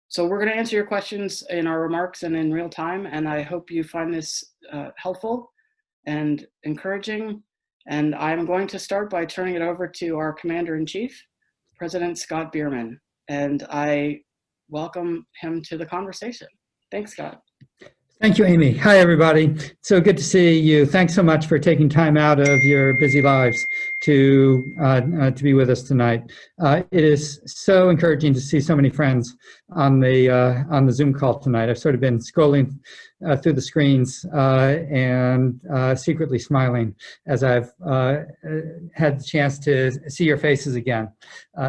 So we're going to answer your questions in our remarks and in real time, and I hope you find this helpful and encouraging. And I'm going to start by turning it over to our Commander-in-Chief, President Scott Biermann, and I welcome him to the conversation. Thanks, Scott. Thank you, Amy. Hi, everybody. So good to see you. Thanks so much for taking time out of your busy lives to be with us tonight. It is so encouraging to see so many friends on the Zoom call tonight. I've sort of been scrolling through the screens and secretly smiling as I've had the chance to see your faces again.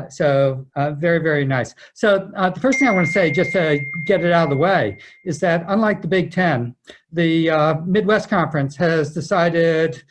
So very, very nice. So the first thing I want to say, just to get it out of the way, is that unlike the Big Ten, the Midwest Conference has decided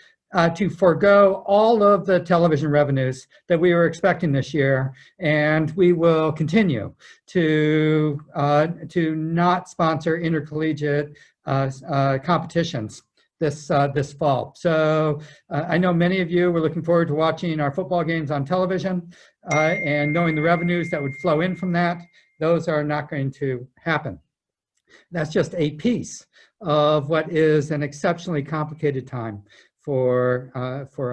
to forego all of the television revenues that we were expecting this year, and we will continue to not sponsor intercollegiate competitions this fall. So I know many of you were looking forward to watching our football games on television and knowing the revenues that would flow in from that. Those are not going to happen. That's just a piece of what is an exceptionally complicated time for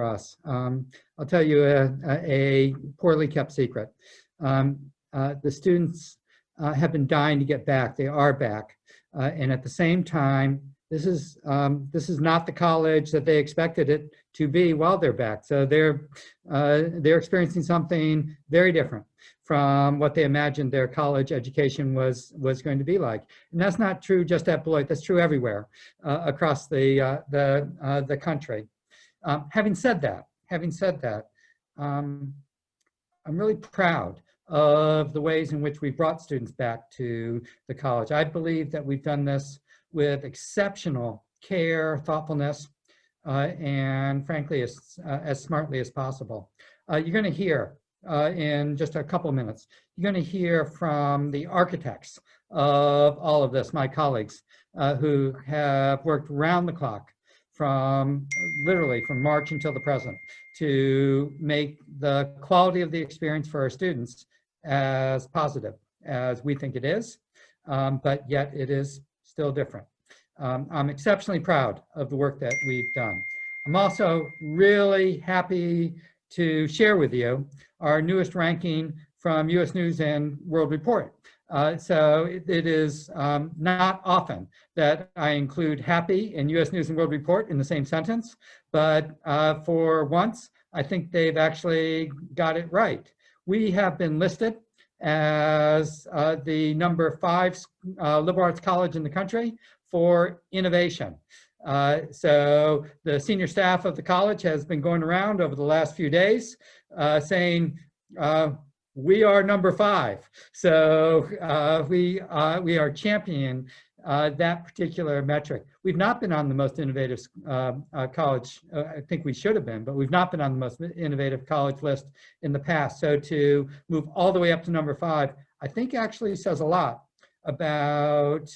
us. I'll tell you a poorly kept secret. The students have been dying to get back. They are back, and at the same time, this is not the college that they expected it to be while they're back. So they're experiencing something very different from what they imagined their college education was going to be like. And that's not true just at Beloit, that's true everywhere across the country. Having said that, I'm really proud of the ways in which we've brought students back to the college. I believe that we've done this with exceptional care, thoughtfulness, and frankly, as smartly as possible. You're going to hear in just a couple of minutes, you're going to hear from the architects of all of this, my colleagues, who have worked round the clock literally from March until the present to make the quality of the experience for our students as positive as we think it is, but yet it is still different. I'm exceptionally proud of the work that we've done. I'm also really happy to share with you our newest ranking from US News and World Report. So it is not often that I include happy and US News and World Report in the same sentence, but for once, I think they've actually got it right. We have been listed as the #5 liberal arts college in the country for innovation. So the senior staff of the college has been going around over the last few days saying, we are #5. So we are championing that particular metric. We've not been on the most innovative college, I think we should have been, but we've not been on the most innovative college list in the past. So to move all the way up to #5, I think actually says a lot about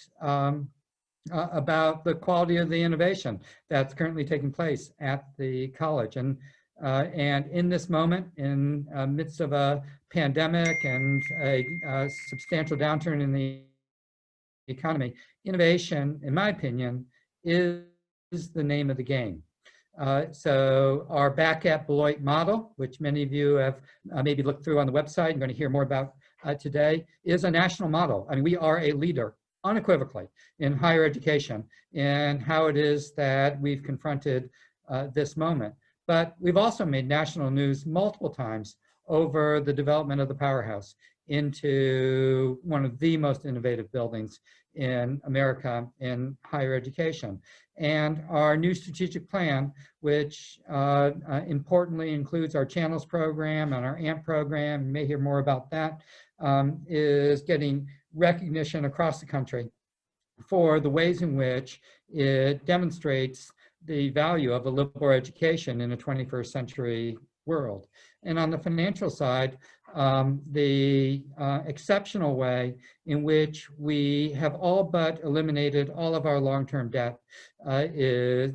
the quality of the innovation that's currently taking place at the college. And in this moment, in midst of a pandemic and a substantial downturn in the economy, innovation, in my opinion, is the name of the game. So our Back at Beloit model, which many of you have maybe looked through on the website and going to hear more about today, is a national model. I mean, we are a leader unequivocally in higher education and how it is that we've confronted this moment. But we've also made national news multiple times over the development of the powerhouse into one of the most innovative buildings in America in higher education. And our new strategic plan, which importantly includes our Channels program and our AMP program, you may hear more about that, is getting recognition across the country for the ways in which it demonstrates the value of a liberal education in a 21st century world. And on the financial side, the exceptional way in which we have all but eliminated all of our long-term debt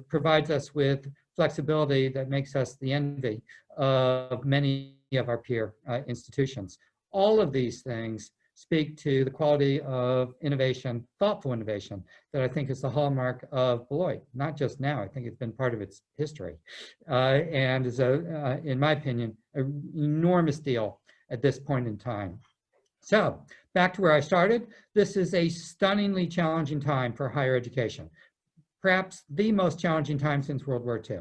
provides us with flexibility that makes us the envy of many of our peer institutions. All of these things speak to the quality of innovation, thoughtful innovation, that I think is the hallmark of Beloit. Not just now, I think it's been part of its history. And is, in my opinion, an enormous deal at this point in time. So back to where I started, this is a stunningly challenging time for higher education, perhaps the most challenging time since World War II.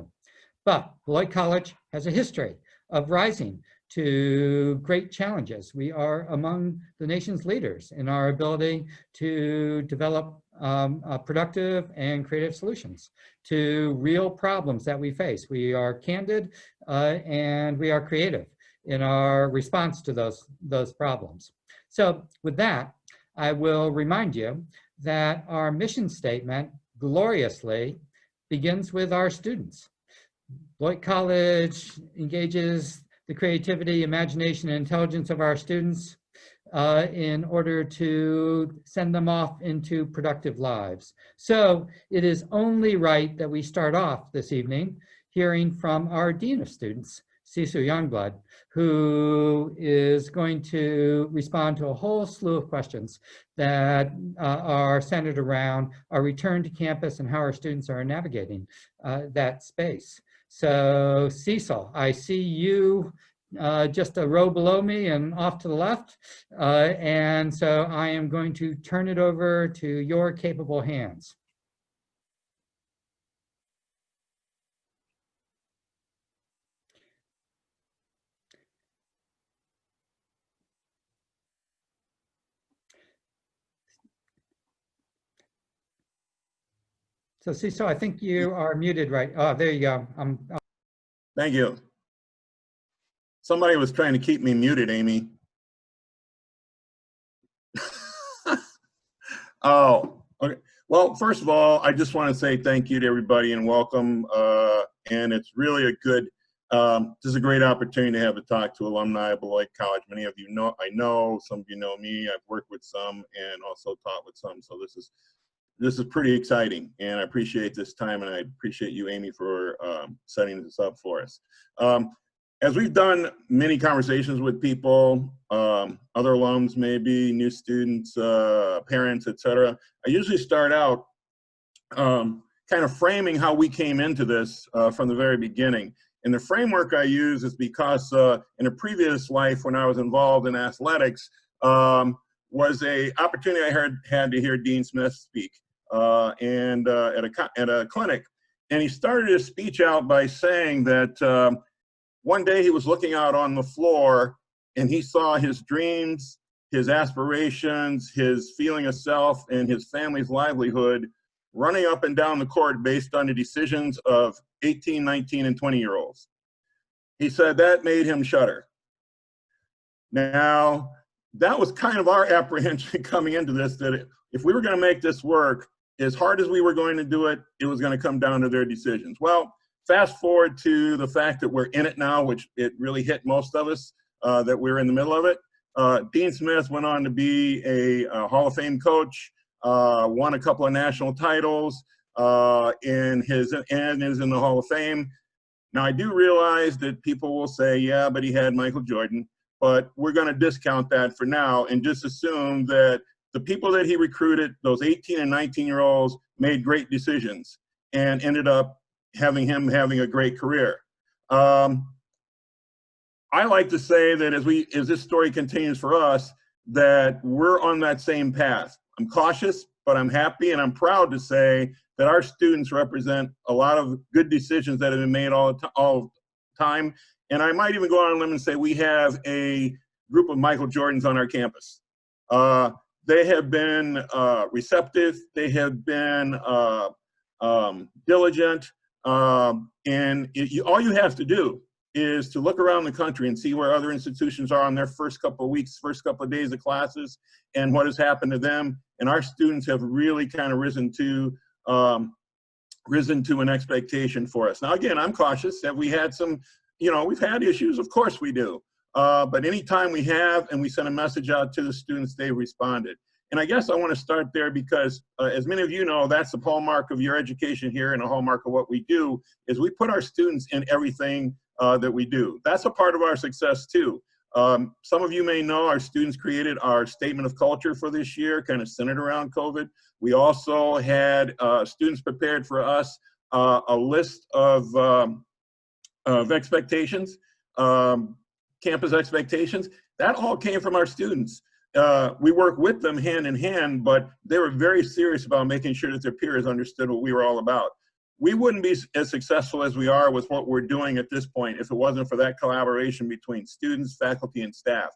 But Beloit College has a history of rising to great challenges. We are among the nation's leaders in our ability to develop productive and creative solutions to real problems that we face. We are candid and we are creative in our response to those problems. So with that, I will remind you that our mission statement gloriously begins with our students. Beloit College engages the creativity, imagination, and intelligence of our students in order to send them off into productive lives. So it is only right that we start off this evening hearing from our Dean of Students, Cecil Youngblood, who is going to respond to a whole slew of questions that are centered around our return to campus and how our students are navigating that space. So Cecil, I see you just a row below me and off to the left. And so I am going to turn it over to your capable hands. So Cecil, I think you are muted, right? Oh, there you go. Thank you. Somebody was trying to keep me muted, Amy. Oh, okay. Well, first of all, I just want to say thank you to everybody and welcome. And it's really a good, this is a great opportunity to have a talk to alumni of Beloit College. Many of you know, I know, some of you know me. I've worked with some and also taught with some. So this is pretty exciting, and I appreciate this time, and I appreciate you, Amy, for setting this up for us. As we've done many conversations with people, other alums, maybe new students, parents, etc., I usually start out kind of framing how we came into this from the very beginning. And the framework I use is because in a previous life, when I was involved in athletics, was a opportunity I had to hear Dean Smith speak at a clinic. And he started his speech out by saying that one day he was looking out on the floor and he saw his dreams, his aspirations, his feeling of self, and his family's livelihood running up and down the court based on the decisions of 18, 19, and 20-year-olds. He said that made him shudder. Now, that was kind of our apprehension coming into this, that if we were going to make this work, as hard as we were going to do it, it was going to come down to their decisions. Well, fast forward to the fact that we're in it now, which it really hit most of us, that we're in the middle of it. Dean Smith went on to be a Hall of Fame coach, won a couple of national titles, and is in the Hall of Fame. Now, I do realize that people will say, yeah, but he had Michael Jordan, but we're going to discount that for now and just assume that the people that he recruited, those 18 and 19-year-olds, made great decisions and ended up having a great career. I like to say that as this story continues for us, that we're on that same path. I'm cautious, but I'm happy and I'm proud to say that our students represent a lot of good decisions that have been made all the time. And I might even go on a limb and say we have a group of Michael Jordans on our campus. They have been receptive. They have been diligent. And all you have to do is to look around the country and see where other institutions are on their first couple of weeks, first couple of days of classes, and what has happened to them. And our students have really kind of risen to an expectation for us. Now, again, I'm cautious. Have we had some, we've had issues? Of course we do. But anytime we have and we send a message out to the students, they responded. And I guess I want to start there because, as many of you know, that's the hallmark of your education here and a hallmark of what we do, is we put our students in everything that we do. That's a part of our success too. Some of you may know our students created our statement of culture for this year, kind of centered around COVID. We also had students prepared for us a list of expectations, campus expectations. That all came from our students. We work with them hand in hand, but they were very serious about making sure that their peers understood what we were all about. We wouldn't be as successful as we are with what we're doing at this point if it wasn't for that collaboration between students, faculty, and staff.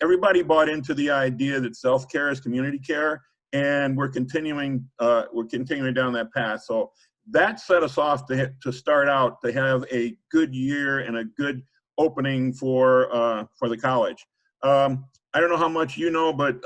Everybody bought into the idea that self-care is community care, and we're continuing down that path. So that set us off to start out to have a good year and a good opening for the college. I don't know how much you know, but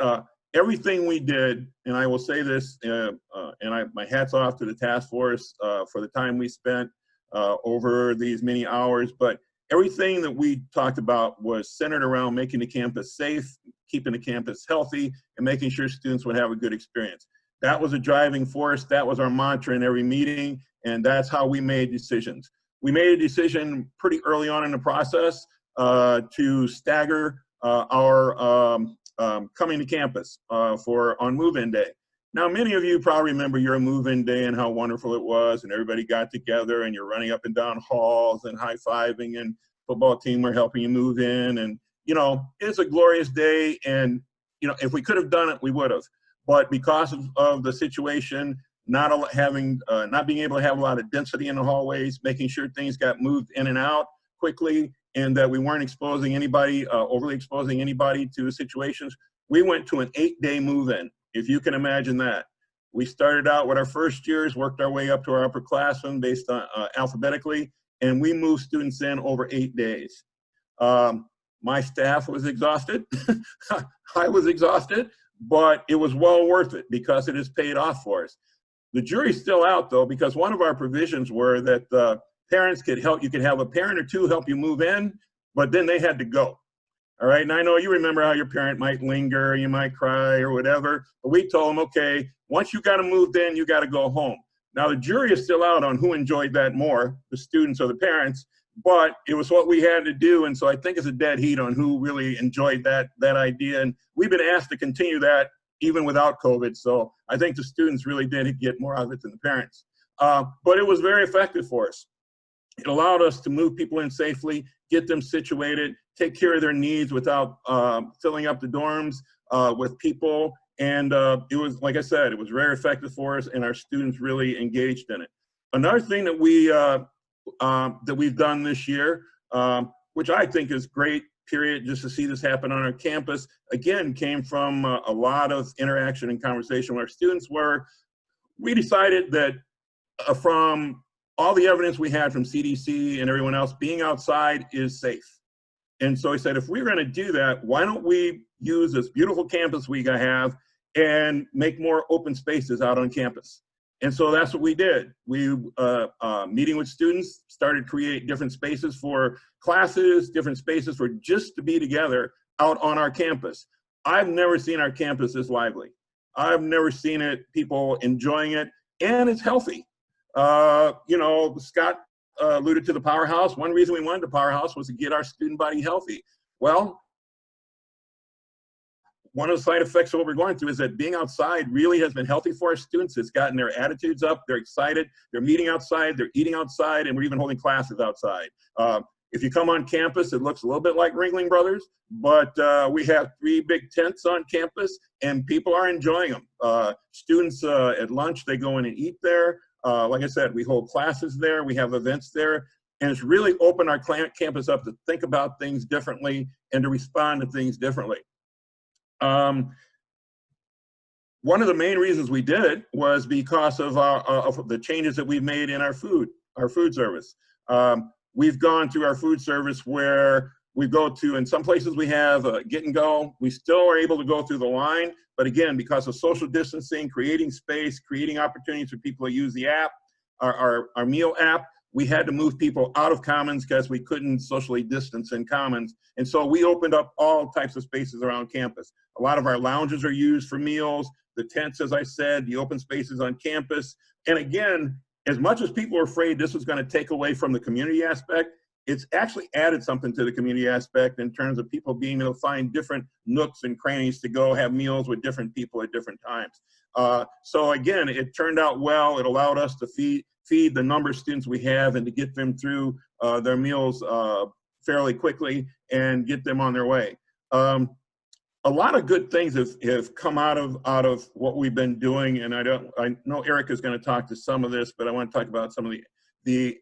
everything we did, and I will say this, my hat's off to the task force for the time we spent over these many hours, but everything that we talked about was centered around making the campus safe, keeping the campus healthy, and making sure students would have a good experience. That was a driving force. That was our mantra in every meeting, and that's how we made decisions. We made a decision pretty early on in the process to stagger our coming to campus on move-in day. Now, many of you probably remember your move-in day and how wonderful it was, and everybody got together, and you're running up and down halls and high-fiving, and football team were helping you move in, and it's a glorious day, and if we could have done it, we would have. But because of the situation, not being able to have a lot of density in the hallways, making sure things got moved in and out quickly, and that we weren't exposing anybody, overly exposing anybody to situations, we went to an 8-day move-in, if you can imagine that. We started out with our first years, worked our way up to our upperclassmen based on alphabetically, and we moved students in over 8 days. My staff was exhausted. I was exhausted, but it was well worth it because it has paid off for us. The jury's still out, though, because one of our provisions were that parents could help. You could have a parent or two help you move in, but then they had to go. All right, and I know you remember how your parent might linger, you might cry or whatever, but we told them, okay, once you got them moved in, you got to go home. Now, the jury is still out on who enjoyed that more, the students or the parents, but it was what we had to do, and so I think it's a dead heat on who really enjoyed that idea, and we've been asked to continue that even without COVID, so I think the students really did get more out of it than the parents. But it was very effective for us. It allowed us to move people in safely, get them situated, take care of their needs without filling up the dorms with people. And it was, like I said, it was very effective for us, and our students really engaged in it. Another thing that we've done this year, which I think is great, period, just to see this happen on our campus, again, came from a lot of interaction and conversation with our students, where we decided that from all the evidence we had from CDC and everyone else, being outside is safe. And so I said, if we're going to do that, why don't we use this beautiful campus we have and make more open spaces out on campus? And so that's what we did. We, meeting with students, started to create different spaces for classes, different spaces for just to be together out on our campus. I've never seen our campus this lively. I've never seen it, people enjoying it, and it's healthy. Scott alluded to the powerhouse. One reason we wanted the powerhouse was to get our student body healthy. Well, one of the side effects of what we're going through is that being outside really has been healthy for our students. It's gotten their attitudes up. They're excited. They're meeting outside. They're eating outside. And we're even holding classes outside. If you come on campus, it looks a little bit like Ringling Brothers, but we have 3 big tents on campus, and people are enjoying them. Students at lunch, they go in and eat there. Like I said, we hold classes there. We have events there. And it's really opened our campus up to think about things differently and to respond to things differently. One of the main reasons we did it was because of the changes that we've made in our food service. We've gone through our food service where we go to, in some places we have get and go. We still are able to go through the line, but again, because of social distancing, creating space, creating opportunities for people to use the app, our meal app, we had to move people out of commons because we couldn't socially distance in commons. And so we opened up all types of spaces around campus. A lot of our lounges are used for meals, the tents, as I said, the open spaces on campus. And again, as much as people were afraid this was going to take away from the community aspect, it's actually added something to the community aspect in terms of people being able to find different nooks and crannies to go have meals with different people at different times. So again, it turned out well. It allowed us to feed the number of students we have and to get them through their meals fairly quickly and get them on their way. A lot of good things have come out of what we've been doing, and I know Eric is going to talk to some of this, but I want to talk about some of the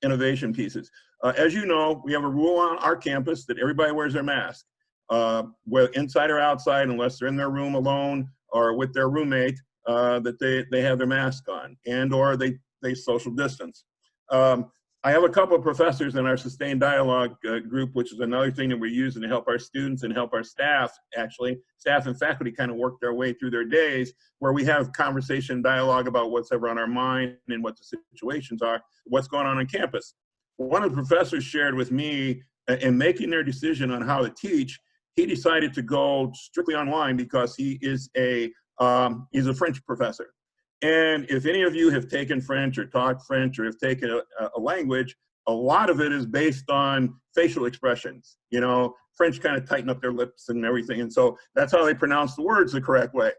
innovation pieces. As you know, we have a rule on our campus that everybody wears their mask, whether inside or outside, unless they're in their room alone or with their roommate, that they have their mask on, and or they social distance. I have a couple of professors in our sustained dialogue group, which is another thing that we're using to help our students and help our staff, actually. Staff and faculty kind of work their way through their days, where we have conversation, dialogue about what's ever on our mind and what the situations are, what's going on campus. One of the professors shared with me, in making their decision on how to teach, he decided to go strictly online because he's a French professor. And if any of you have taken French or taught French or have taken a language, a lot of it is based on facial expressions. You know, French kind of tighten up their lips and everything. And so that's how they pronounce the words the correct way.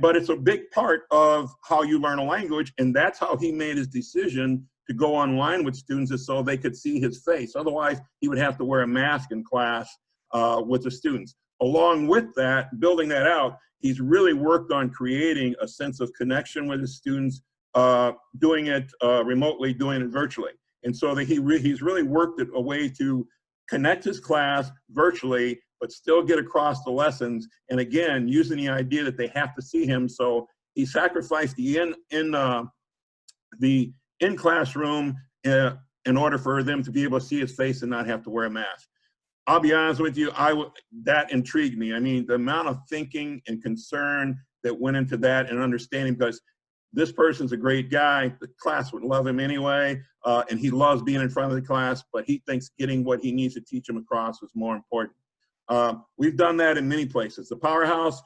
But it's a big part of how you learn a language. And that's how he made his decision to go online with students, is so they could see his face. Otherwise, he would have to wear a mask in class with the students. Along with that, building that out, he's really worked on creating a sense of connection with his students, doing it remotely, doing it virtually. And so that he's really worked a way to connect his class virtually, but still get across the lessons. And again, using the idea that they have to see him. So he sacrificed the in-class room in order for them to be able to see his face and not have to wear a mask. I'll be honest with you, that intrigued me. I mean, the amount of thinking and concern that went into that and understanding, because this person's a great guy, the class would love him anyway, and he loves being in front of the class, but he thinks getting what he needs to teach them across is more important. We've done that in many places. The Powerhouse,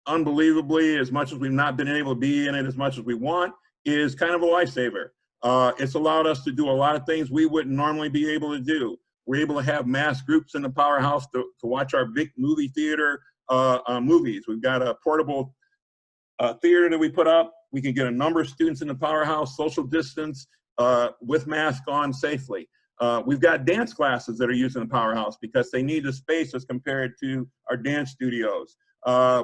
unbelievably, as much as we've not been able to be in it as much as we want, is kind of a lifesaver. It's allowed us to do a lot of things we wouldn't normally be able to do. We're able to have mass groups in the Powerhouse to watch our big movie theater movies. We've got a portable theater that we put up. We can get a number of students in the Powerhouse, social distance, with mask on safely. We've got dance classes that are using the Powerhouse because they need the space as compared to our dance studios.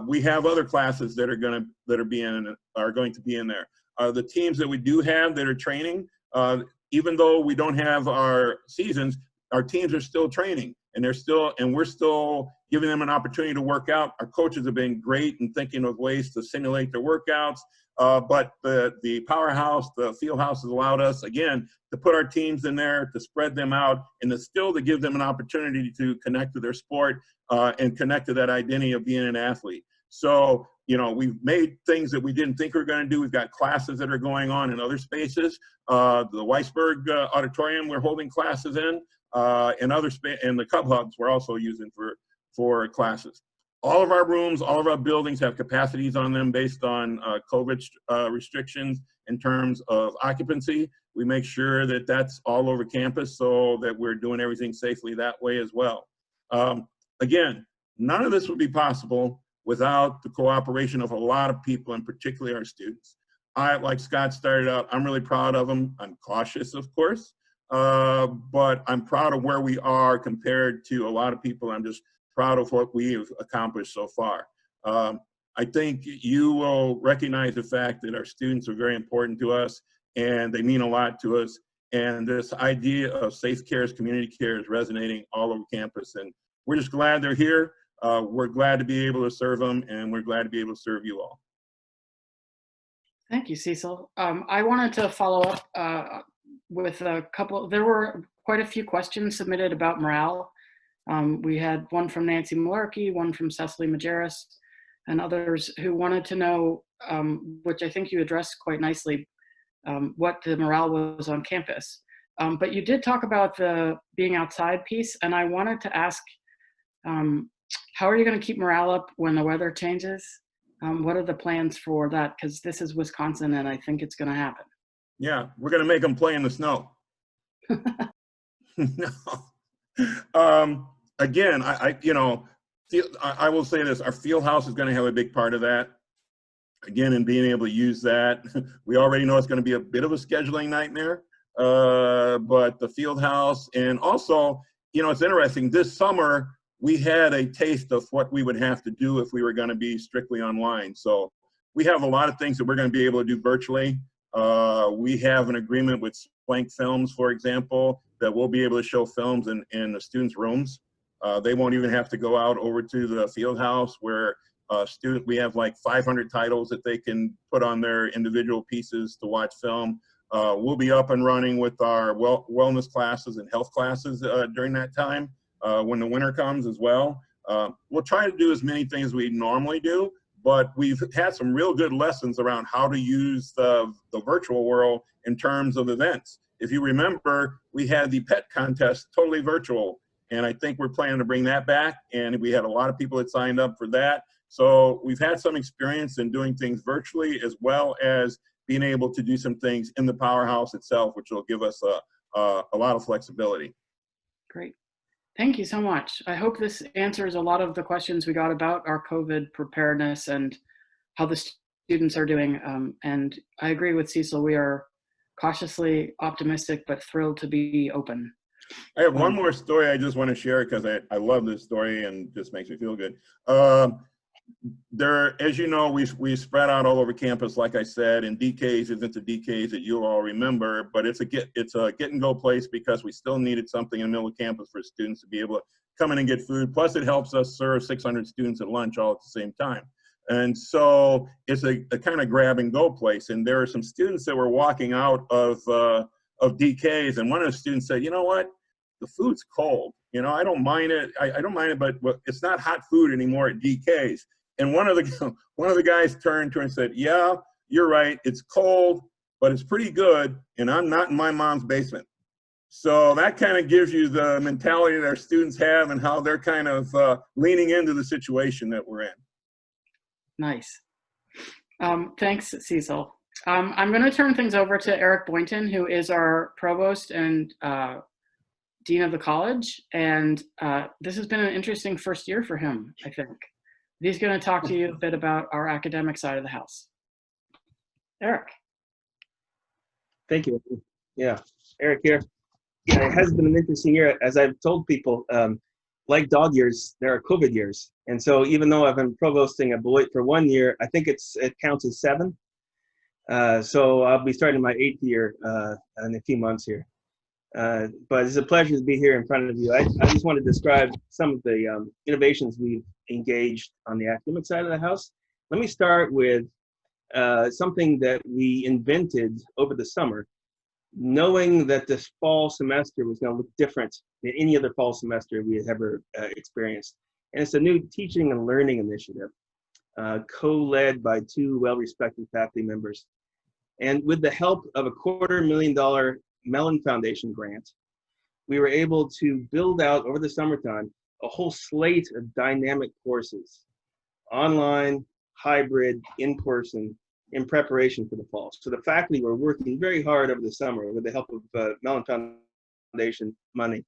We have other classes that are going to be in there. The teams that we do have that are training, even though we don't have our seasons, our teams are still training, and we're still giving them an opportunity to work out. Our coaches have been great in thinking of ways to simulate their workouts. But the Powerhouse, the Field House has allowed us, again, to put our teams in there, to spread them out, and to give them an opportunity to connect to their sport and connect to that identity of being an athlete. So, you know, we've made things that we didn't think we were going to do. We've got classes that are going on in other spaces. The Weisberg Auditorium we're holding classes in, and the Cub Hubs we're also using for classes. All of our rooms, all of our buildings have capacities on them based on COVID restrictions in terms of occupancy. We make sure that that's all over campus so that we're doing everything safely that way as well. Again, none of this would be possible without the cooperation of a lot of people, and particularly our students. Like Scott started out, I'm really proud of them. I'm cautious, of course, but I'm proud of where we are compared to a lot of people. I'm just proud of what we have accomplished so far. I think you will recognize the fact that our students are very important to us, and they mean a lot to us. And this idea of safe cares, community care is resonating all over campus. And we're just glad they're here. We're glad to be able to serve them, and we're glad to be able to serve you all. Thank you, Cecil. I wanted to follow up with a couple. There were quite a few questions submitted about morale. We had one from Nancy Malarkey, one from Cecily Majerus, and others who wanted to know, which I think you addressed quite nicely, what the morale was on campus. But you did talk about the being outside piece, and I wanted to ask, how are you going to keep morale up when the weather changes? What are the plans for that? Because this is Wisconsin, and I think it's going to happen. Yeah, we're going to make them play in the snow. No. Again, I will say this: our field house is going to have a big part of that. Again, in being able to use that, we already know it's going to be a bit of a scheduling nightmare. But the field house, and also, it's interesting. This summer, we had a taste of what we would have to do if we were going to be strictly online. So we have a lot of things that we're going to be able to do virtually. We have an agreement with Blank Films, for example, that we'll be able to show films in the students' rooms. They won't even have to go out over to the field house where we have like 500 titles that they can put on their individual pieces to watch film. We'll be up and running with our wellness classes and health classes during that time when the winter comes as well. We'll try to do as many things as we normally do, but we've had some real good lessons around how to use the virtual world in terms of events. If you remember, we had the pet contest totally virtual, and I think we're planning to bring that back, and we had a lot of people that signed up for that. So we've had some experience in doing things virtually, as well as being able to do some things in the powerhouse itself, which will give us a lot of flexibility. Great. Thank you so much. I hope this answers a lot of the questions we got about our COVID preparedness and how the students are doing. And I agree with Cecil. We are cautiously optimistic, but thrilled to be open. I have one more story I just want to share because I love this story and just makes me feel good. As you know, we spread out all over campus, like I said, and DKs isn't the DKs that you all remember, but it's a get and go place because we still needed something in the middle of campus for students to be able to come in and get food. Plus, it helps us serve 600 students at lunch all at the same time. And so it's a kind of grab and go place. And there are some students that were walking out of DKs, and one of the students said, "You know what? The food's cold. I don't mind it. I don't mind it, but it's not hot food anymore at DK's." And one of the guys turned to her and said, "Yeah, you're right. It's cold, but it's pretty good, and I'm not in my mom's basement." So that kind of gives you the mentality that our students have and how they're kind of leaning into the situation that we're in. Nice. Thanks, Cecil. I'm going to turn things over to Eric Boynton, who is our provost and dean of the college. And this has been an interesting first year for him, I think. He's going to talk to you a bit about our academic side of the house. Eric. Thank you. Yeah, Eric here. Yeah, it has been an interesting year. As I've told people, like dog years, there are COVID years. And so even though I've been provosting at Beloit for 1 year, I think it counts as 7. So I'll be starting my 8th year in a few months here. But it's a pleasure to be here in front of you. I just want to describe some of the innovations we've engaged on the academic side of the house. Let me start with something that we invented over the summer, knowing that this fall semester was going to look different than any other fall semester we had ever experienced. And it's a new teaching and learning initiative, co-led by 2 well-respected faculty members. And with the help of a $250,000 Mellon Foundation grant, we were able to build out over the summertime a whole slate of dynamic courses, online, hybrid, in-person, in preparation for the fall. So the faculty were working very hard over the summer with the help of Mellon Foundation money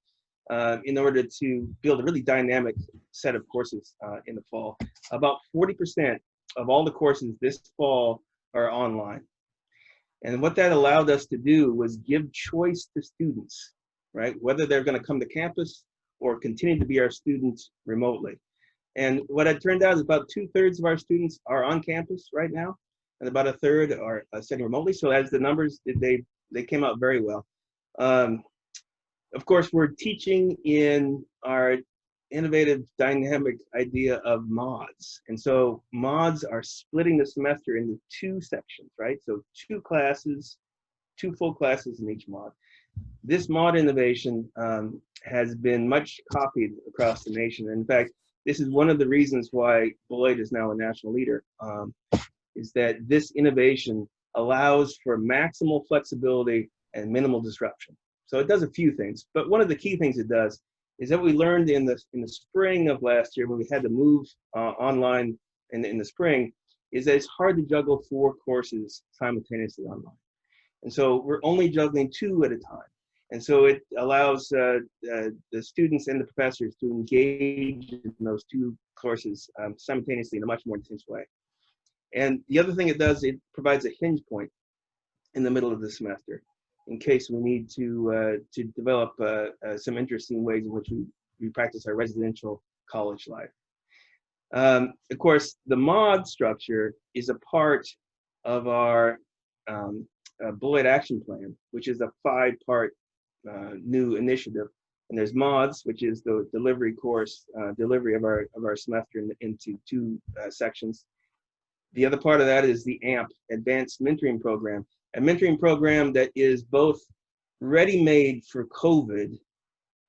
in order to build a really dynamic set of courses in the fall. About 40% of all the courses this fall are online. And what that allowed us to do was give choice to students, right? Whether they're going to come to campus or continue to be our students remotely. And what it turned out is about 2/3 of our students are on campus right now, and about 1/3 are studying remotely. So as the numbers, they came out very well. Of course, we're teaching in our innovative, dynamic idea of mods. And so mods are splitting the semester into 2 sections, right? So 2 classes, 2 full classes in each mod. This mod innovation has been much copied across the nation. In fact, this is one of the reasons why Beloit is now a national leader, is that this innovation allows for maximal flexibility and minimal disruption. So it does a few things, but one of the key things it does is that we learned in the spring of last year when we had to move online in the spring, is that it's hard to juggle 4 courses simultaneously online. And so we're only juggling 2 at a time. And so it allows the students and the professors to engage in those two courses simultaneously in a much more intense way. And the other thing it does, it provides a hinge point in the middle of the semester in case we need to develop some interesting ways in which we practice our residential college life. Of course, the mod structure is a part of our Beloit action plan, which is a 5-part new initiative. And there's mods, which is the delivery course, delivery of our semester into 2 sections. The other part of that is the AMP, Advanced Mentoring Program, a mentoring program that is both ready-made for COVID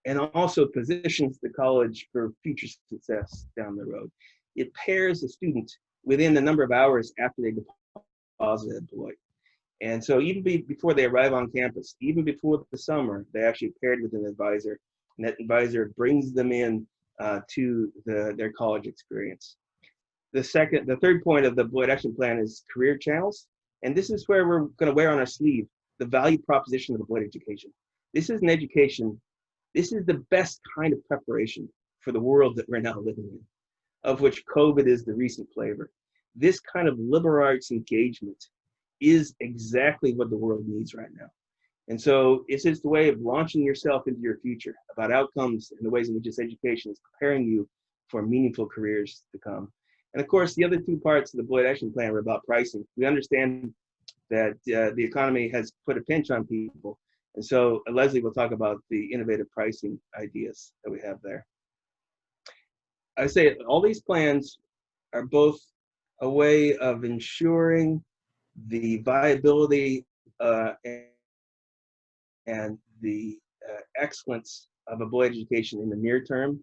and also positions the college for future success down the road. It pairs the student within a number of hours after they deposit at Beloit. And so even before they arrive on campus, even before the summer, they actually paired with an advisor, and that advisor brings them in to their college experience. The third point of the Beloit Action Plan is career channels. And this is where we're going to wear on our sleeve the value proposition of the Beloit education. This is an education, this is the best kind of preparation for the world that we're now living in, of which COVID is the recent flavor. This kind of liberal arts engagement is exactly what the world needs right now. And so it's just a way of launching yourself into your future, about outcomes and the ways in which this education is preparing you for meaningful careers to come. And of course, the other 2 parts of the Beloit Action Plan are about pricing. We understand that the economy has put a pinch on people. And so Leslie will talk about the innovative pricing ideas that we have there. I say all these plans are both a way of ensuring the viability and the excellence of a Beloit education in the near term.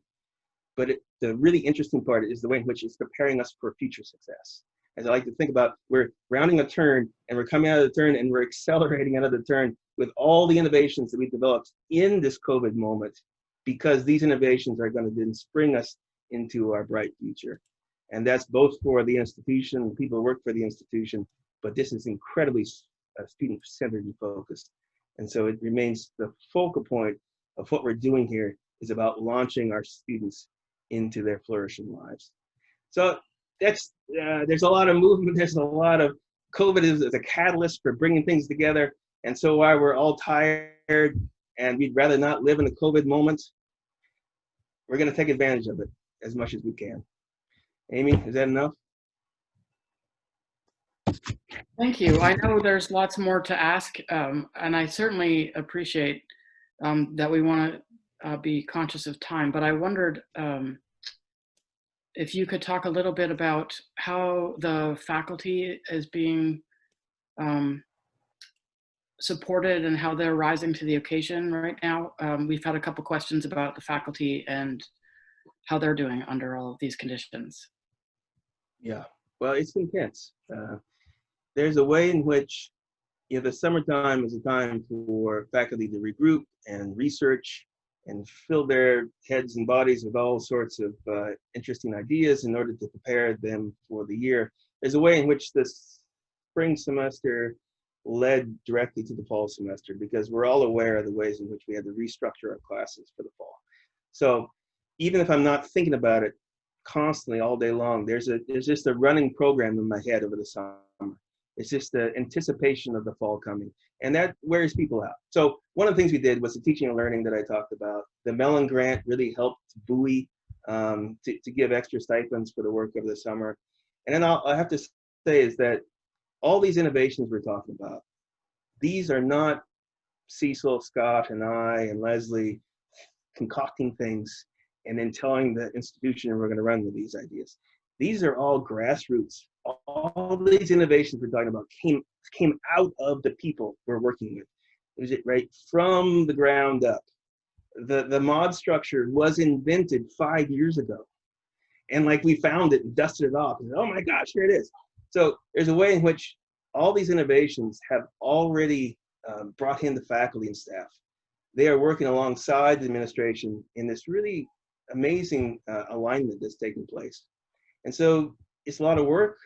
But the really interesting part is the way in which it's preparing us for future success. As I like to think about, we're rounding a turn and we're coming out of the turn and we're accelerating out of the turn with all the innovations that we've developed in this COVID moment, because these innovations are going to then spring us into our bright future. And that's both for the institution, the people who work for the institution, but this is incredibly student-centered and focused. And so it remains the focal point of what we're doing here is about launching our students into their flourishing lives. So that's there's a lot of movement. There's a lot of COVID is a catalyst for bringing things together. And so while we're all tired and we'd rather not live in the COVID moment, we're going to take advantage of it as much as we can. Amy, is that enough? Thank you. I know there's lots more to ask, and I certainly appreciate that we want to be conscious of time, but I wondered if you could talk a little bit about how the faculty is being supported and how they're rising to the occasion right now. We've had a couple questions about the faculty and how they're doing under all of these conditions. Yeah, well, it's intense. There's a way in which, the summertime is a time for faculty to regroup and research and fill their heads and bodies with all sorts of interesting ideas in order to prepare them for the year. There's a way in which this spring semester led directly to the fall semester, because we're all aware of the ways in which we had to restructure our classes for the fall. So even if I'm not thinking about it constantly all day long, there's just a running program in my head over the summer. It's just the anticipation of the fall coming, and that wears people out. So one of the things we did was the teaching and learning that I talked about. The Mellon grant really helped buoy to give extra stipends for the work of the summer. And then I have to say is that all these innovations we're talking about, these are not Cecil, Scott, and I, and Leslie concocting things and then telling the institution we're going to run with these ideas. These are all grassroots. All these innovations we're talking about came out of the people we're working with. Is it right from the ground up? The mod structure was invented 5 years ago, and like we found it and dusted it off. And, oh my gosh, here it is. So there's a way in which all these innovations have already brought in the faculty and staff. They are working alongside the administration in this really amazing alignment that's taking place. And so it's a lot of work,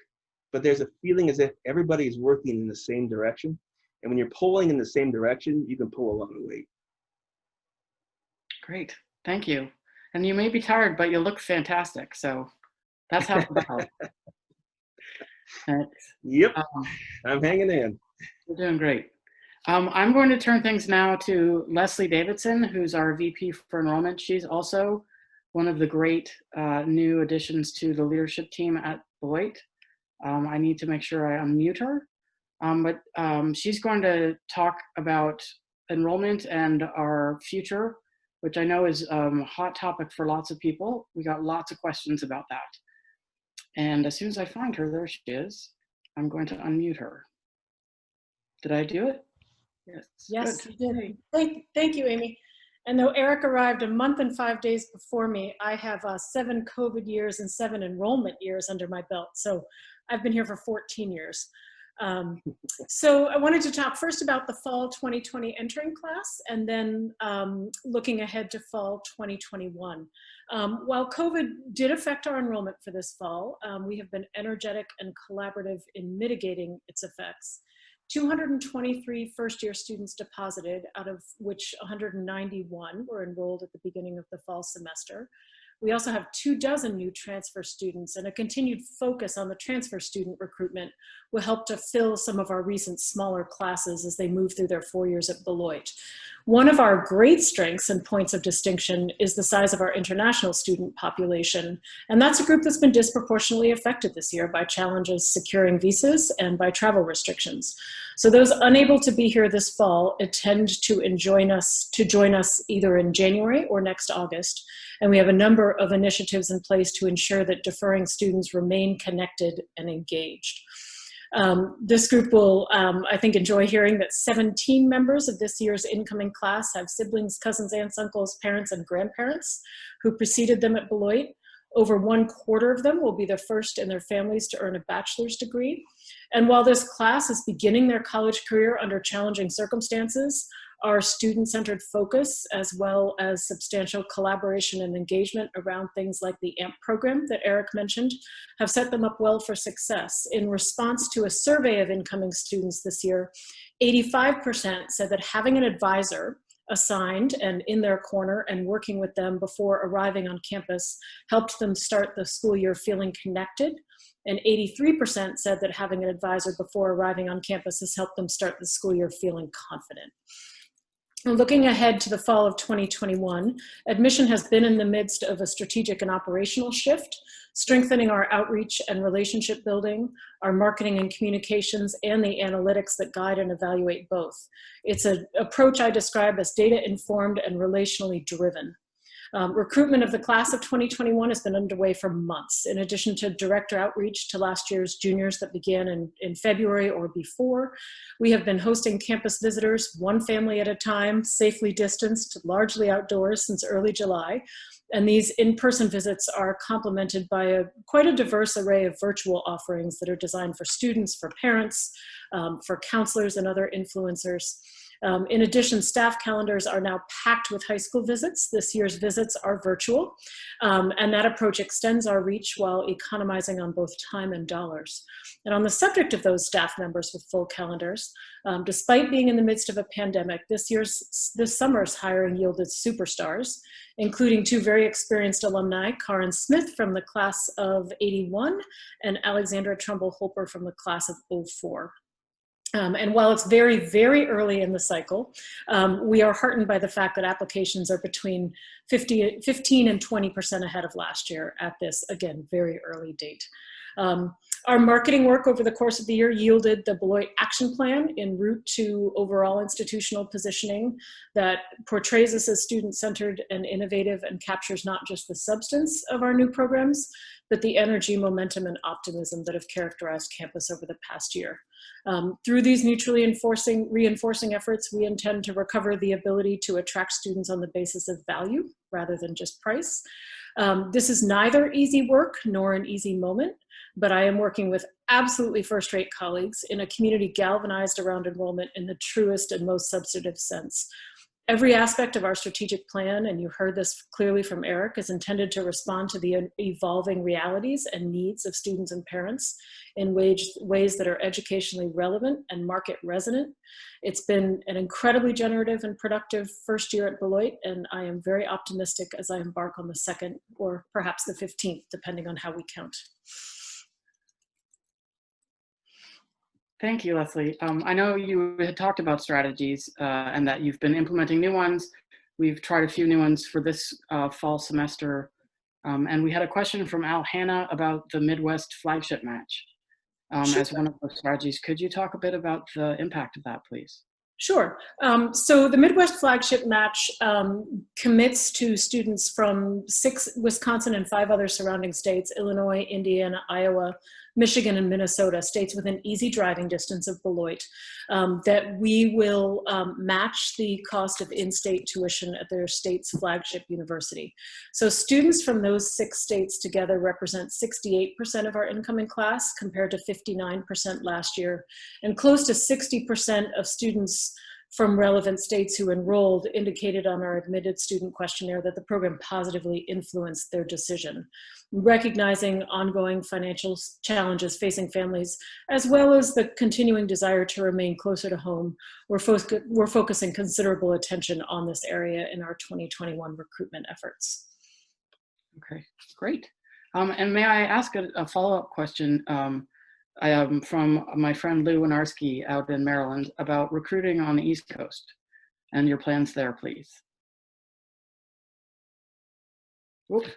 but there's a feeling as if everybody is working in the same direction. And when you're pulling in the same direction, you can pull a lot of weight. Great. Thank you. And you may be tired, but you look fantastic. So that's half the battle. Thanks. Yep, Um, I'm hanging in. You're doing great. I'm going to turn things now to Leslie Davidson, who's our VP for Enrollment. She's also one of the great new additions to the leadership team at Beloit. I need to make sure I unmute her. But she's going to talk about enrollment and our future, which I know is a hot topic for lots of people. We got lots of questions about that. And as soon as I find her, there she is, I'm going to unmute her. Did I do it? Yes. Yes, Good. you did. Thank you, Amy. And though Eric arrived a month and 5 days before me, I have 7 COVID years and 7 enrollment years under my belt. So I've been here for 14 years. So I wanted to talk first about the fall 2020 entering class, and then looking ahead to fall 2021. While COVID did affect our enrollment for this fall, we have been energetic and collaborative in mitigating its effects. 223 first-year students deposited, out of which 191 were enrolled at the beginning of the fall semester. We also have 24 new transfer students, and a continued focus on the transfer student recruitment will help to fill some of our recent smaller classes as they move through their 4 years at Beloit. One of our great strengths and points of distinction is the size of our international student population, and that's a group that's been disproportionately affected this year by challenges securing visas and by travel restrictions. So those unable to be here this fall intend to join us either in January or next August. And we have a number of initiatives in place to ensure that deferring students remain connected and engaged. This group will, I think, enjoy hearing that 17 members of this year's incoming class have siblings, cousins, aunts, uncles, parents, and grandparents who preceded them at Beloit. Over 1/4 of them will be the first in their families to earn a bachelor's degree. And while this class is beginning their college career under challenging circumstances, our student-centered focus, as well as substantial collaboration and engagement around things like the AMP program that Eric mentioned, have set them up well for success. In response to a survey of incoming students this year, 85% said that having an advisor assigned and in their corner and working with them before arriving on campus helped them start the school year feeling connected. And 83% said that having an advisor before arriving on campus has helped them start the school year feeling confident. Looking ahead to the fall of 2021, admission has been in the midst of a strategic and operational shift, strengthening our outreach and relationship building, our marketing and communications, and the analytics that guide and evaluate both. It's an approach I describe as data-informed and relationally driven. Recruitment of the class of 2021 has been underway for months. In addition to director outreach to last year's juniors that began in February or before, we have been hosting campus visitors, one family at a time, safely distanced, largely outdoors since early July. And these in-person visits are complemented by quite a diverse array of virtual offerings that are designed for students, for parents, for counselors and other influencers. In addition, staff calendars are now packed with high school visits. This year's visits are virtual, and that approach extends our reach while economizing on both time and dollars. And on the subject of those staff members with full calendars, despite being in the midst of a pandemic, this summer's hiring yielded superstars, including 2 very experienced alumni, Karin Smith from the class of '81 and Alexandra Trumbull-Holper from the class of '04. And while it's very, very early in the cycle, we are heartened by the fact that applications are between 15 and 20% ahead of last year at this, again, very early date. Our marketing work over the course of the year yielded the Beloit Action Plan en route to overall institutional positioning that portrays us as student-centered and innovative and captures not just the substance of our new programs, but the energy, momentum, and optimism that have characterized campus over the past year. Through these mutually reinforcing efforts, we intend to recover the ability to attract students on the basis of value rather than just price. This is neither easy work nor an easy moment, but I am working with absolutely first-rate colleagues in a community galvanized around enrollment in the truest and most substantive sense. Every aspect of our strategic plan, and you heard this clearly from Eric, is intended to respond to the evolving realities and needs of students and parents in ways that are educationally relevant and market resonant. It's been an incredibly generative and productive first year at Beloit, and I am very optimistic as I embark on the second, or perhaps the 15th, depending on how we count. Thank you, Leslie. I know you had talked about strategies and that you've been implementing new ones. We've tried a few new ones for this fall semester. And we had a question from Al Hanna about the Midwest Flagship Match as one of the strategies. Could you talk a bit about the impact of that, please? Sure. So the Midwest Flagship Match commits to students from 6 Wisconsin and 5 other surrounding states, Illinois, Indiana, Iowa, Michigan, and Minnesota, states within easy driving distance of Beloit, that we will match the cost of in-state tuition at their state's flagship university. So students from those 6 states together represent 68% of our incoming class compared to 59% last year, and close to 60% of students from relevant states who enrolled indicated on our admitted student questionnaire that the program positively influenced their decision. Recognizing ongoing financial challenges facing families, as well as the continuing desire to remain closer to home, we're focusing considerable attention on this area in our 2021 recruitment efforts. Okay, great. And may I ask a follow-up question from my friend Lou Winarski out in Maryland about recruiting on the East Coast and your plans there, please. Whoop.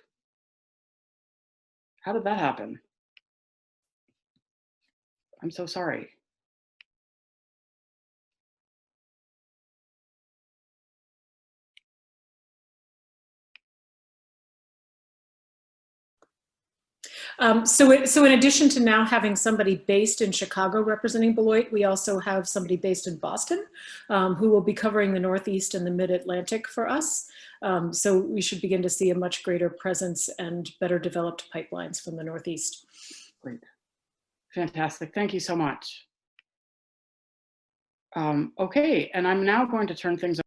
How did that happen? I'm so sorry. So in addition to now having somebody based in Chicago representing Beloit, we also have somebody based in Boston who will be covering the Northeast and the Mid-Atlantic for us. So we should begin to see a much greater presence and better developed pipelines from the Northeast. Great. Fantastic. Thank you so much. Okay, and I'm now going to turn things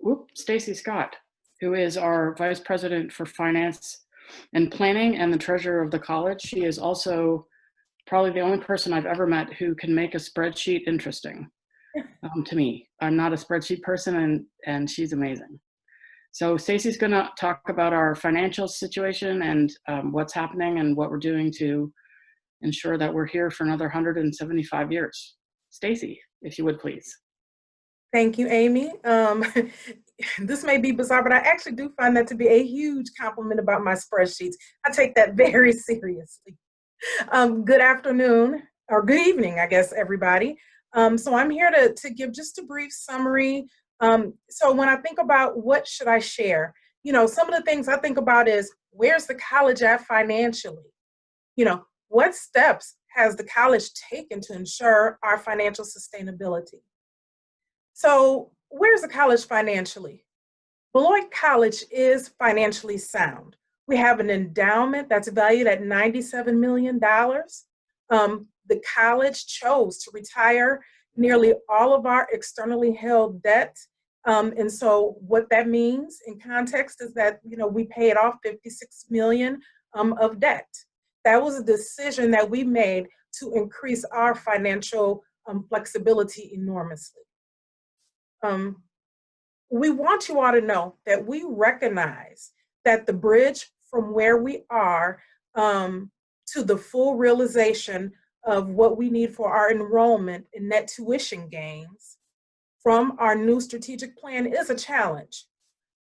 over to Stacy Scott, who is our Vice President for Finance and Planning and the Treasurer of the college. She is also probably the only person I've ever met who can make a spreadsheet interesting to me. I'm not a spreadsheet person, and she's amazing. So Stacy's going to talk about our financial situation and what's happening and what we're doing to ensure that we're here for another 175 years. Stacy, if you would please. Thank you, Amy. This may be bizarre, but I actually do find that to be a huge compliment about my spreadsheets. I take that very seriously. Good afternoon, or good evening, I guess, everybody. So I'm here to give just a brief summary. So when I think about what should I share, some of the things I think about is, where's the college at financially? What steps has the college taken to ensure our financial sustainability? So where's the college financially? Beloit College is financially sound. We have an endowment that's valued at $97 million. The college chose to retire nearly all of our externally held debt. And so what that means in context is that, we paid off $56 million of debt. That was a decision that we made to increase our financial flexibility enormously. We want you all to know that we recognize that the bridge from where we are to the full realization of what we need for our enrollment and net tuition gains from our new strategic plan is a challenge.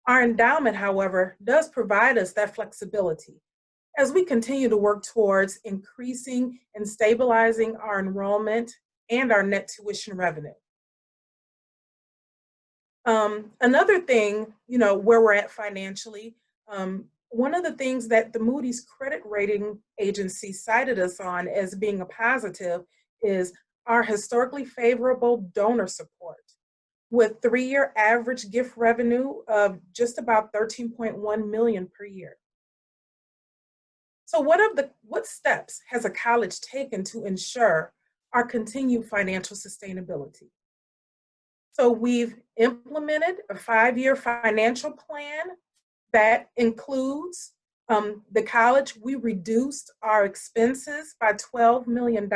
Our endowment, however, does provide us that flexibility as we continue to work towards increasing and stabilizing our enrollment and our net tuition revenue. Another thing, where we're at financially, one of the things that the Moody's credit rating agency cited us on as being a positive is our historically favorable donor support, with 3-year average gift revenue of just about $13.1 million per year. So what steps has a college taken to ensure our continued financial sustainability? So we've implemented a 5-year financial plan that includes the college. We reduced our expenses by $12 million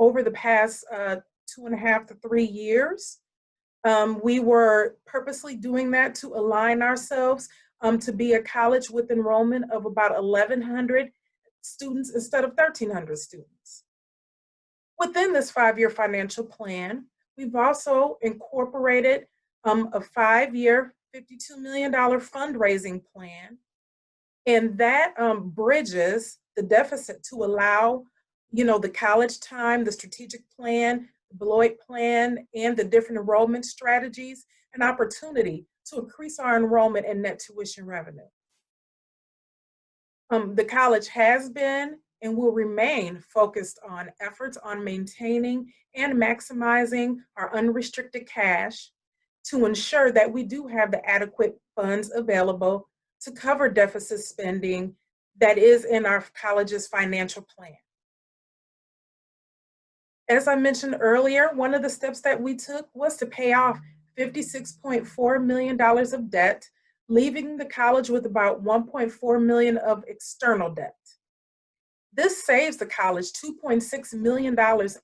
over the past 2.5 to 3 years. We were purposely doing that to align ourselves to be a college with enrollment of about 1,100 students instead of 1,300 students. Within this 5-year financial plan, we've also incorporated a 5-year, $52 million fundraising plan, and that bridges the deficit to allow, the college time, the strategic plan, the Beloit plan, and the different enrollment strategies, an opportunity to increase our enrollment and net tuition revenue. The college has been and will remain focused on efforts on maintaining and maximizing our unrestricted cash to ensure that we do have the adequate funds available to cover deficit spending that is in our college's financial plan. As I mentioned earlier, one of the steps that we took was to pay off $56.4 million of debt, leaving the college with about $1.4 million of external debt. This saves the college $2.6 million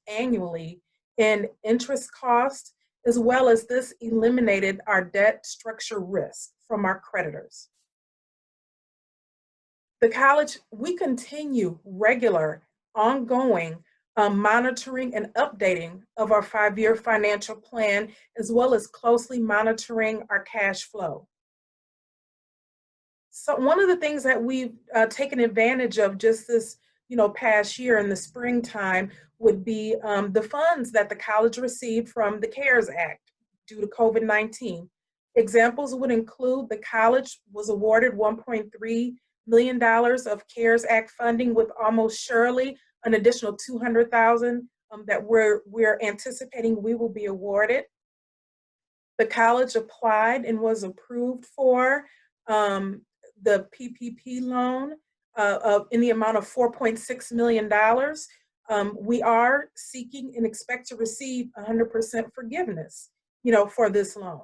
annually in interest costs, as well as this eliminated our debt structure risk from our creditors. The college, we continue regular, ongoing monitoring and updating of our 5-year financial plan, as well as closely monitoring our cash flow. So one of the things that we've taken advantage of just this past year in the springtime would be the funds that the college received from the CARES Act due to COVID-19. Examples would include the college was awarded $1.3 million of CARES Act funding, with almost surely an additional $200,000 that we're anticipating we will be awarded. The college applied and was approved for the PPP loan in the amount of $4.6 million. We are seeking and expect to receive 100% forgiveness, for this loan.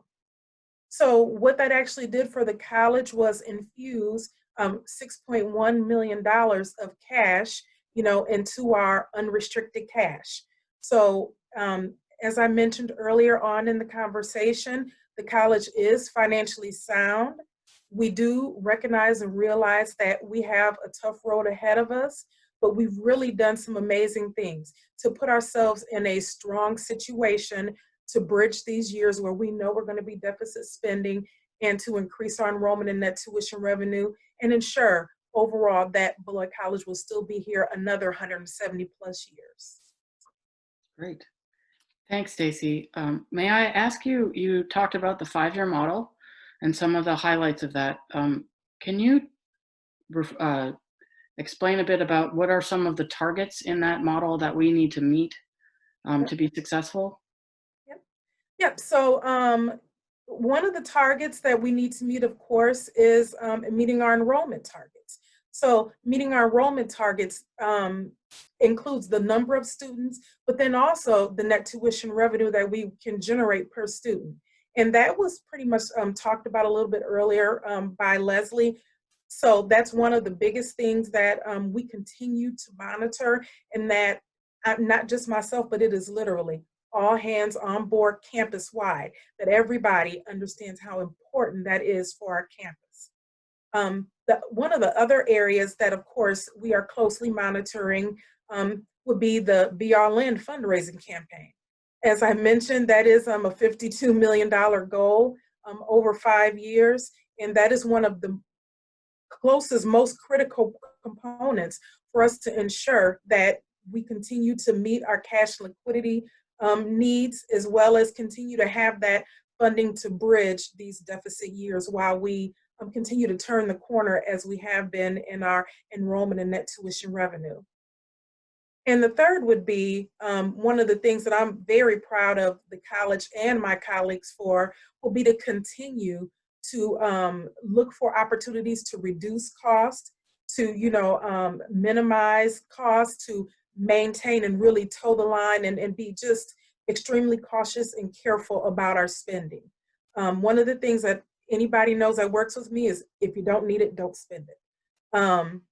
So what that actually did for the college was infuse $6.1 million of cash, into our unrestricted cash. So as I mentioned earlier on in the conversation, the college is financially sound. We do recognize and realize that we have a tough road ahead of us, but we've really done some amazing things to put ourselves in a strong situation to bridge these years where we know we're going to be deficit spending, and to increase our enrollment and net tuition revenue, and ensure overall that Beloit College will still be here another 170 plus years. Great. Thanks, Stacy. May I ask you, you talked about the 5-year model and some of the highlights of that. Can you explain a bit about what are some of the targets in that model that we need to meet to be successful? Yep. So one of the targets that we need to meet, of course, is meeting our enrollment targets. So meeting our enrollment targets includes the number of students, but then also the net tuition revenue that we can generate per student. And that was pretty much talked about a little bit earlier by Leslie. So that's one of the biggest things that we continue to monitor, and that not just myself, but it is literally all hands on board campus-wide, that everybody understands how important that is for our campus. One of the other areas that, of course, we are closely monitoring would be the Biermann fundraising campaign. As I mentioned, that is a $52 million goal over 5 years, and that is one of the closest, most critical components for us to ensure that we continue to meet our cash liquidity needs, as well as continue to have that funding to bridge these deficit years while we continue to turn the corner as we have been in our enrollment and net tuition revenue. And the third would be one of the things that I'm very proud of the college and my colleagues for will be to continue to look for opportunities to reduce cost, to minimize cost, to maintain and really toe the line and be just extremely cautious and careful about our spending. One of the things that anybody knows that works with me is if you don't need it, don't spend it.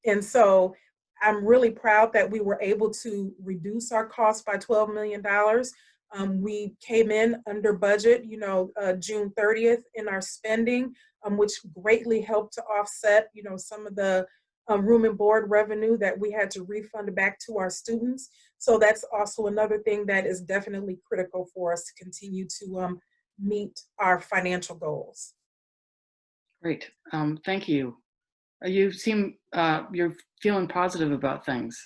And so I'm really proud that we were able to reduce our costs by $12 million. We came in under budget, June 30th in our spending, which greatly helped to offset, some of the room and board revenue that we had to refund back to our students. So that's also another thing that is definitely critical for us to continue to meet our financial goals. Great. Thank you. You seem you're feeling positive about things.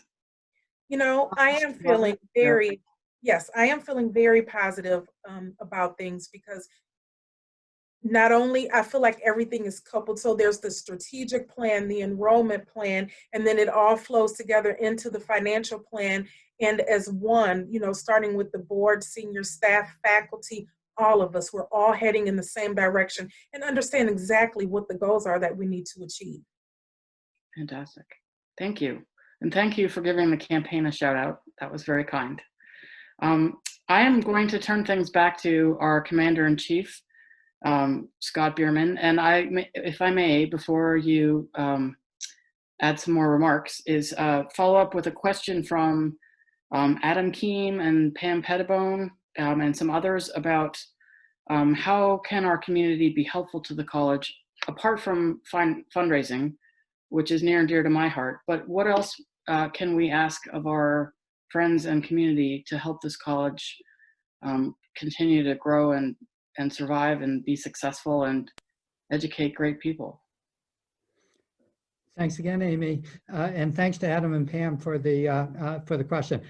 I am feeling very, yes, I am feeling very positive about things because not only I feel like everything is coupled. So there's the strategic plan, the enrollment plan, and then it all flows together into the financial plan. And as one, starting with the board, senior staff, faculty, all of us, we're all heading in the same direction and understand exactly what the goals are that we need to achieve. Fantastic. Thank you. And thank you for giving the campaign a shout out. That was very kind. I am going to turn things back to our Commander-in-Chief, Scott Biermann. And if I may, before you add some more remarks, is follow up with a question from Adam Keem and Pam Pettibone and some others about how can our community be helpful to the college, apart from fundraising, which is near and dear to my heart, but what else can we ask of our friends and community to help this college continue to grow and survive and be successful and educate great people? Thanks again, Amy, and thanks to Adam and Pam for the question.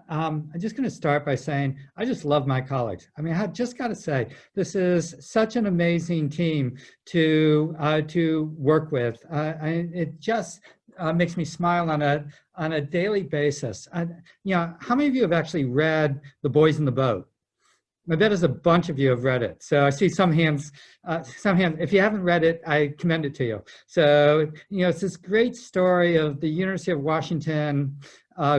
I'm just going to start by saying I just love my college. I mean, I've just got to say this is such an amazing team to work with. It just makes me smile on a daily basis. How many of you have actually read The Boys in the Boat? I bet there's a bunch of you have read it. So I see some hands. If you haven't read it, I commend it to you. So, it's this great story of the University of Washington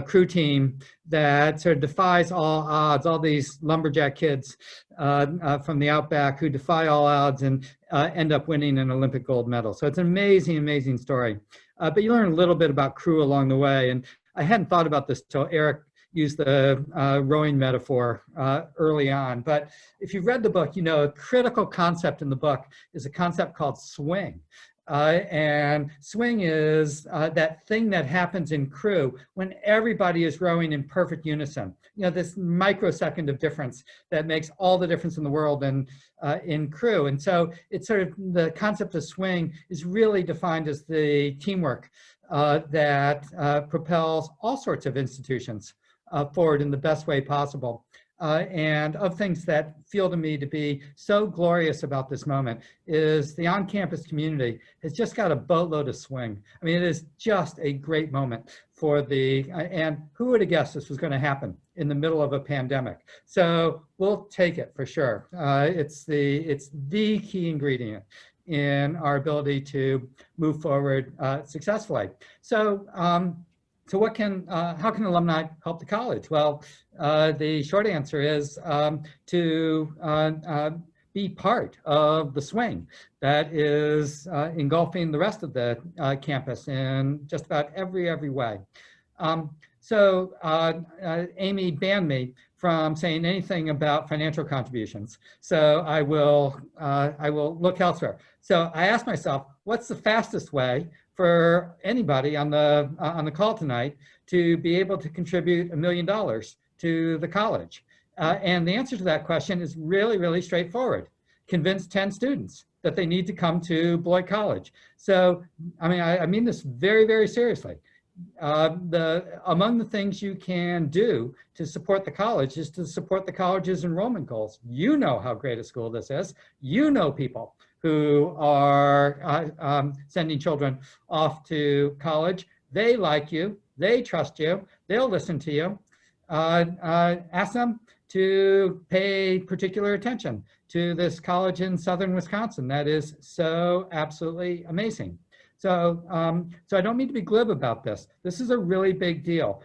crew team that sort of defies all odds, all these lumberjack kids from the outback who defy all odds and end up winning an Olympic gold medal. So it's an amazing, amazing story. But you learn a little bit about crew along the way. And I hadn't thought about this till Eric used the rowing metaphor early on. But if you've read the book, a critical concept in the book is a concept called swing. And swing is that thing that happens in crew when everybody is rowing in perfect unison. This microsecond of difference that makes all the difference in the world in crew. And so it's sort of the concept of swing is really defined as the teamwork that propels all sorts of institutions forward in the best way possible. And of things that feel to me to be so glorious about this moment is the on-campus community has just got a boatload of swing. I mean, it is just a great moment for and who would have guessed this was going to happen in the middle of a pandemic? So we'll take it for sure. It's the key ingredient in our ability to move forward successfully. So how can alumni help the college? Well, the short answer is to be part of the swing that is engulfing the rest of the campus in just about every way. Amy banned me from saying anything about financial contributions, so I will look elsewhere. So I asked myself, what's the fastest way for anybody on the call tonight to be able to contribute $1 million to the college? And the answer to that question is really, really straightforward. Convince 10 students that they need to come to Beloit College. So, I mean this very, very seriously. Among the things you can do to support the college is to support the college's enrollment goals. You know how great a school this is. You know people who are sending children off to college. They like you, they trust you, they'll listen to you. Ask them to pay particular attention to this college in southern Wisconsin that is so absolutely amazing. So I don't mean to be glib about this. This is a really big deal.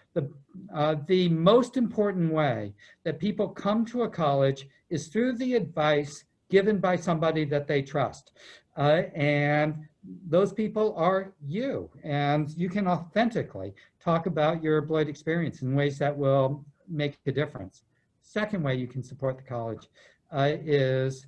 the most important way that people come to a college is through the advice given by somebody that they trust. And those people are you. And you can authentically talk about your Beloit experience in ways that will make a difference. Second way you can support the college is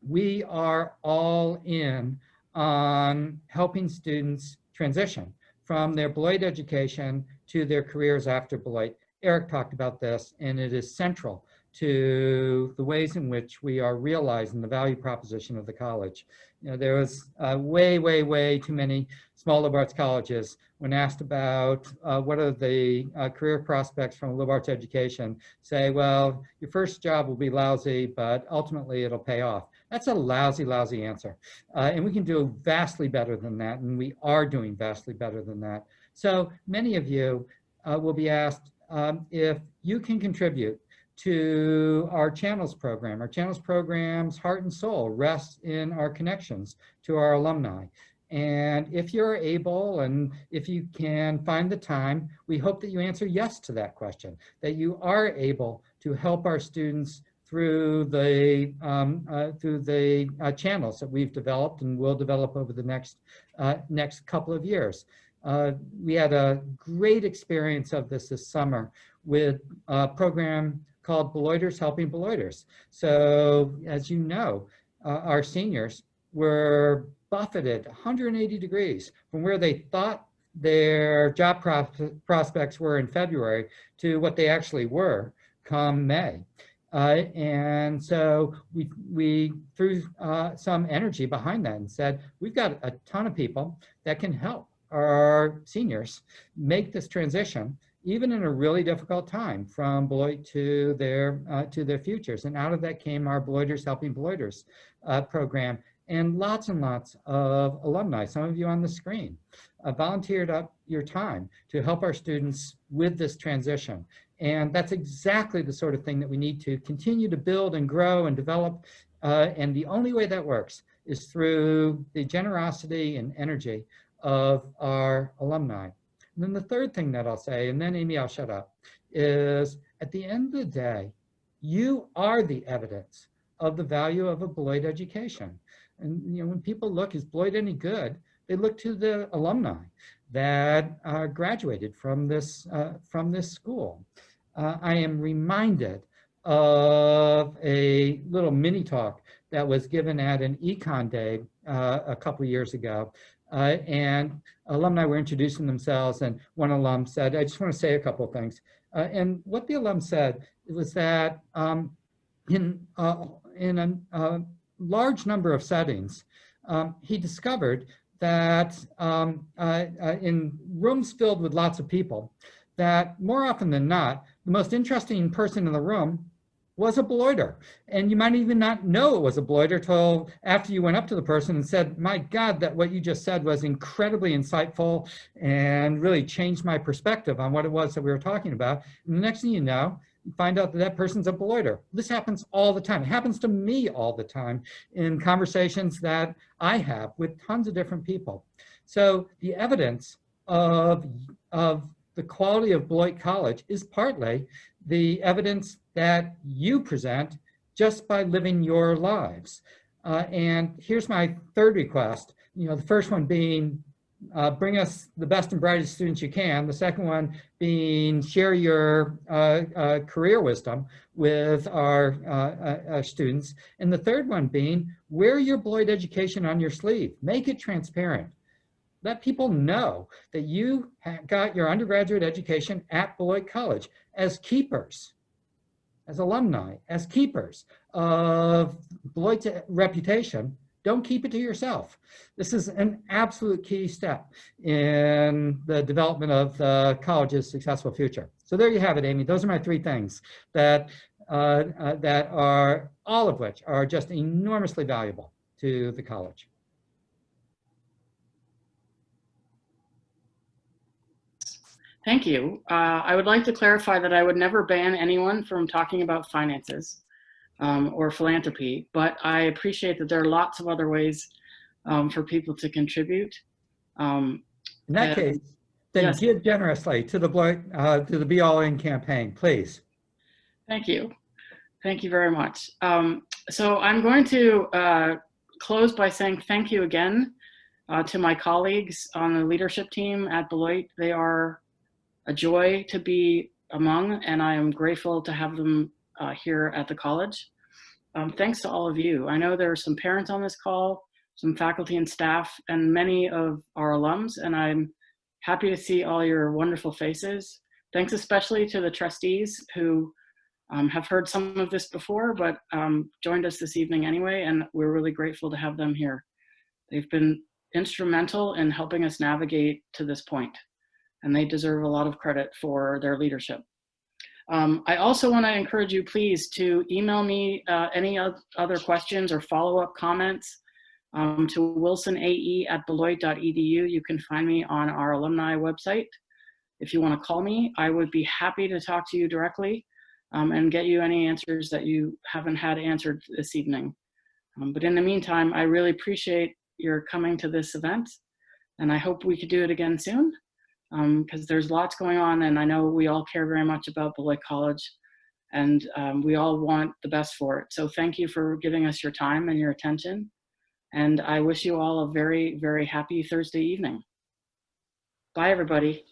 we are all in on helping students transition from their Beloit education to their careers after Beloit. Eric talked about this, and it is central to the ways in which we are realizing the value proposition of the college. You know, there was way too many small liberal arts colleges when asked about what are the career prospects from a liberal arts education, say, well, your first job will be lousy, but ultimately it'll pay off. That's a lousy answer. And we can do vastly better than that, and we are doing vastly better than that. So many of you will be asked if you can contribute to our channels program. Our channels program's heart and soul rests in our connections to our alumni. And if you're able and if you can find the time, we hope that you answer yes to that question, that you are able to help our students through the channels that we've developed and will develop over the next couple of years. We had a great experience of this summer with a program called Beloiters Helping Beloiters. So as you know, our seniors were buffeted 180 degrees from where they thought their job prospects were in February to what they actually were come May. And so we threw some energy behind that and said, we've got a ton of people that can help our seniors make this transition, even in a really difficult time, from Beloit to their futures. And out of that came our Beloiters Helping Beloiters program. And lots of alumni, some of you on the screen, volunteered up your time to help our students with this transition. And that's exactly the sort of thing that we need to continue to build and grow and develop. And the only way that works is through the generosity and energy of our alumni. And then the third thing that I'll say, and then Amy, I'll shut up, is at the end of the day, you are the evidence of the value of a Beloit education. And you know, when people look, is Beloit any good? They look to the alumni that graduated from this school. I am reminded of a little mini talk that was given at an econ day a couple of years ago. And alumni were introducing themselves, and one alum said, I just want to say a couple of things. And what the alum said was that in a large number of settings, he discovered that in rooms filled with lots of people, that more often than not, the most interesting person in the room was a Beloiter. And you might even not know it was a Beloiter till after you went up to the person and said, my God, that what you just said was incredibly insightful and really changed my perspective on what it was that we were talking about. And the next thing you know, you find out that that person's a Beloiter. This happens all the time. It happens to me all the time in conversations that I have with tons of different people. So the evidence of the quality of Beloit College is partly the evidence that you present just by living your lives. And here's my third request. You know, the first one being bring us the best and brightest students you can. The second one being share your career wisdom with our students. And the third one being wear your Beloit education on your sleeve. Make it transparent. Let people know that you got your undergraduate education at Beloit College as keepers, as alumni, as keepers of Beloit's reputation. Don't keep it to yourself. This is an absolute key step in the development of the college's successful future. So there you have it, Amy. Those are my three things that are, all of which are just enormously valuable to the college. Thank you. I would like to clarify that I would never ban anyone from talking about finances or philanthropy, but I appreciate that there are lots of other ways for people to contribute. In that case, then Yes. give generously to the Be All In campaign, please. Thank you. Thank you very much. So I'm going to close by saying thank you again to my colleagues on the leadership team at Beloit. They are a joy to be among, and I am grateful to have them here at the college. Thanks to all of you. I know there are some parents on this call, some faculty and staff, and many of our alums, and I'm happy to see all your wonderful faces. Thanks especially to the trustees who have heard some of this before, but joined us this evening anyway, and we're really grateful to have them here. They've been instrumental in helping us navigate to this point, and they deserve a lot of credit for their leadership. I also want to encourage you, please, to email me any other questions or follow-up comments to wilsonae@beloit.edu. You can find me on our alumni website. If you want to call me, I would be happy to talk to you directly and get you any answers that you haven't had answered this evening. But in the meantime, I really appreciate your coming to this event, and I hope we could do it again soon. Because there's lots going on, and I know we all care very much about Beloit College, and we all want the best for it. So thank you for giving us your time and your attention, and I wish you all a very, very happy Thursday evening. Bye, everybody.